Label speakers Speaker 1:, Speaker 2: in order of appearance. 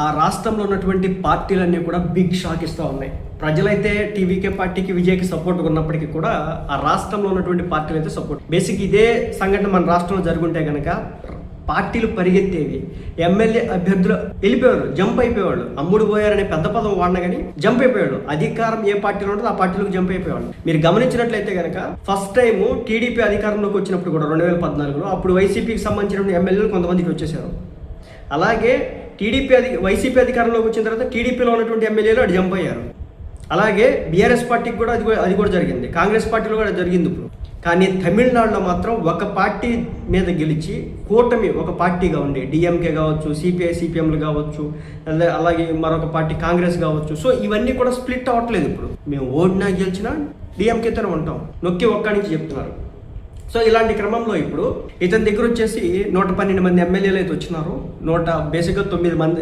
Speaker 1: ఆ రాష్ట్రంలో ఉన్నటువంటి పార్టీలన్నీ కూడా బిగ్ షాక్ ఇస్తూ ఉన్నాయి. ప్రజలైతే టీవీకే పార్టీకి విజయ్కి సపోర్ట్ ఉన్నప్పటికీ కూడా ఆ రాష్ట్రంలో ఉన్నటువంటి పార్టీలు అయితే సపోర్ట్. బేసిక్ ఇదే సంఘటన మన రాష్ట్రంలో జరుగుంటే కనుక పార్టీలు పరిగెత్తేవి, ఎమ్మెల్యే అభ్యర్థులు వెళ్ళిపోయారు, జంప్ అయిపోయేవాళ్ళు. అమ్ముడు పోయారనే పెద్ద పదం వాడినా కానీ జంప్ అయిపోయాడు. అధికారం ఏ పార్టీలో ఉంటుందో ఆ పార్టీలకు జంప్ అయిపోయేవాళ్ళు. మీరు గమనించినట్లయితే కనుక ఫస్ట్ టైం టీడీపీ అధికారంలోకి వచ్చినప్పుడు కూడా 2014లో అప్పుడు వైసీపీకి సంబంధించిన ఎమ్మెల్యేలు కొంతమందికి వచ్చేసారు. అలాగే వైసీపీ అధికారంలోకి వచ్చిన తర్వాత టీడీపీలో ఉన్నటువంటి ఎమ్మెల్యేలు అటు జంప్ అయ్యారు. అలాగే బీఆర్ఎస్ పార్టీకి కూడా అది కూడా జరిగింది, కాంగ్రెస్ పార్టీలో కూడా జరిగింది ఇప్పుడు. కానీ తమిళనాడులో మాత్రం ఒక పార్టీ మీద గెలిచి కూటమి ఒక పార్టీగా ఉండి డిఎంకే కావచ్చు, సిపిఐ సిపిఎంలు కావచ్చు, అలాగే మరొక పార్టీ కాంగ్రెస్ కావచ్చు. సో ఇవన్నీ కూడా స్ప్లిట్ అవ్వట్లేదు. ఇప్పుడు మేము ఓడినా గెలిచినా డిఎంకేతోనే ఉంటాం, నొక్కి ఒక్కడి నుంచి చెప్తున్నారు. సో ఇలాంటి క్రమంలో ఇప్పుడు ఇతని దగ్గర వచ్చేసి 112 మంది ఎమ్మెల్యేలు అయితే వచ్చినారు. బేసిక్గా 9 మంది